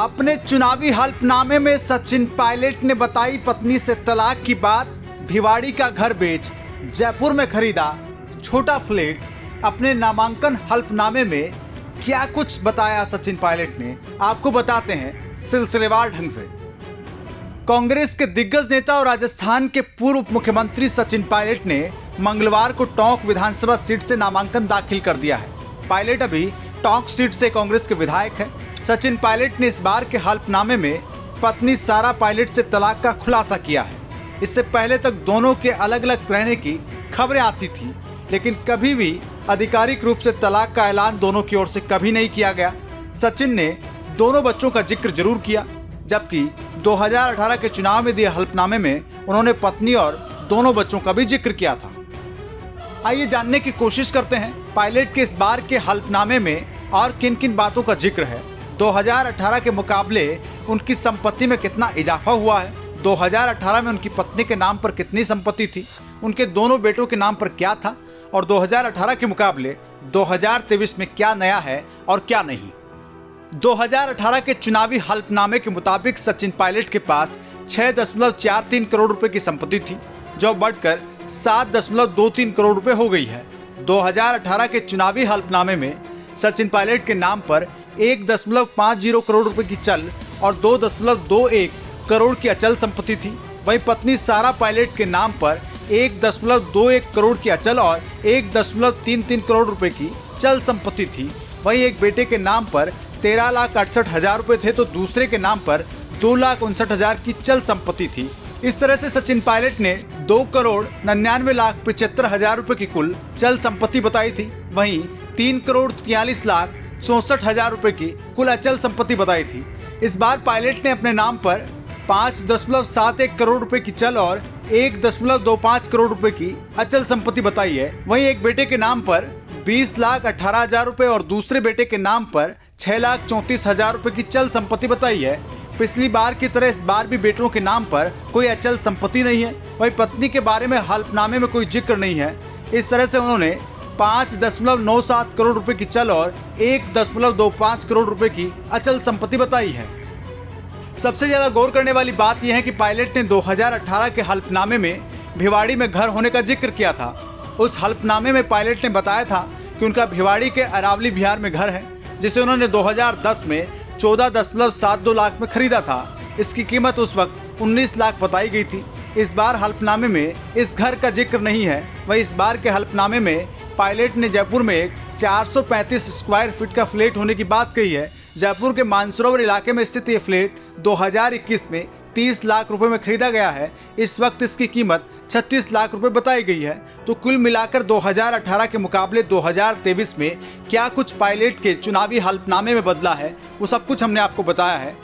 अपने चुनावी हल्फनामे में सचिन पायलट ने बताई पत्नी से तलाक की बात, भिवाड़ी का घर बेच जयपुर में खरीदा छोटा फ्लैट। अपने नामांकन हल्फनामे में क्या कुछ बताया सचिन पायलट ने, आपको बताते हैं सिलसिलेवार ढंग से। कांग्रेस के दिग्गज नेता और राजस्थान के पूर्व मुख्यमंत्री सचिन पायलट ने मंगलवार को टोंक विधानसभा सीट से नामांकन दाखिल कर दिया है। पायलट अभी टोंक सीट से कांग्रेस के विधायक हैं। सचिन पायलट ने इस बार के हल्फनामे में पत्नी सारा पायलट से तलाक का खुलासा किया है। इससे पहले तक दोनों के अलग अलग रहने की खबरें आती थी, लेकिन कभी भी आधिकारिक रूप से तलाक का ऐलान दोनों की ओर से कभी नहीं किया गया। सचिन ने दोनों बच्चों का जिक्र जरूर किया, जबकि 2018 के चुनाव में दिए हल्फनामे में उन्होंने पत्नी और दोनों बच्चों का भी जिक्र किया था। आइए जानने की कोशिश करते हैं पायलट के इस बार के हल्फनामे में और किन किन बातों का जिक्र है। 2018 के मुकाबले उनकी संपत्ति में कितना इजाफा हुआ है, 2018 में उनकी पत्नी के नाम पर कितनी संपत्ति थी, उनके दोनों बेटों के नाम पर क्या था और 2018 के मुकाबले 2023 में क्या नया है और क्या नहीं। 2018 के चुनावी हल्फनामे के मुताबिक सचिन पायलट के पास 6.43 करोड़ रुपए की संपत्ति थी, जो बढ़कर 7.23 करोड़ रुपए हो गई है। 2018 के चुनावी हल्फनामे में सचिन पायलट के नाम पर 1.50 करोड़ रुपए की चल और 2.21 करोड़ की अचल संपत्ति थी। वहीं पत्नी सारा पायलट के नाम पर 1.21 करोड़ की अचल और 1.33 करोड़ रुपए की चल संपत्ति थी। वहीं एक बेटे के नाम पर 13,68,000 रुपए थे, तो दूसरे के नाम पर 2,59,000 की चल संपत्ति थी। इस तरह से सचिन पायलट ने 2,99,75,000 रुपए की कुल चल संपत्ति बताई थी। वहीं 3,43,64,000 रुपए की कुल अचल संपत्ति बताई थी। इस बार पायलट ने अपने नाम पर 5.71 करोड़ रुपए की चल और 1.25 करोड़ रुपए की अचल संपत्ति बताई है। वहीं एक बेटे के नाम पर 20,18,000 रुपए और दूसरे बेटे के नाम पर 6,34,000 रुपए की चल संपत्ति बताई है। पिछली बार की तरह इस बार भी बेटों के नाम पर कोई अचल संपत्ति नहीं है। वहीं पत्नी के बारे में हल्फनामे में कोई जिक्र नहीं है। इस तरह से उन्होंने 5.97 करोड़ रुपए की चल और 1.25 करोड़ रुपए की अचल संपत्ति बताई है। सबसे ज्यादा गौर करने वाली बात यह है कि पायलट ने 2018 के हल्फनामे में भिवाड़ी में घर होने का जिक्र किया था। उस हल्फनामे में पायलट ने बताया था कि उनका भिवाड़ी के अरावली बिहार में घर है, जिसे उन्होंने 2010 में 14.72 लाख में खरीदा था। इसकी कीमत उस वक्त 19 लाख बताई गई थी। इस बार हल्फनामे में इस घर का जिक्र नहीं है। वहीं इस बार के हल्फनामे में पायलट ने जयपुर में एक 435 स्क्वायर फीट का फ्लैट होने की बात कही है। जयपुर के मानसरोवर इलाके में स्थित ये फ्लैट 2021 में 30 लाख रुपए में खरीदा गया है। इस वक्त इसकी कीमत 36 लाख रुपए बताई गई है। तो कुल मिलाकर 2018 के मुकाबले 2023 में क्या कुछ पायलट के चुनावी हल्फनामे में बदला है, वो सब कुछ हमने आपको बताया है।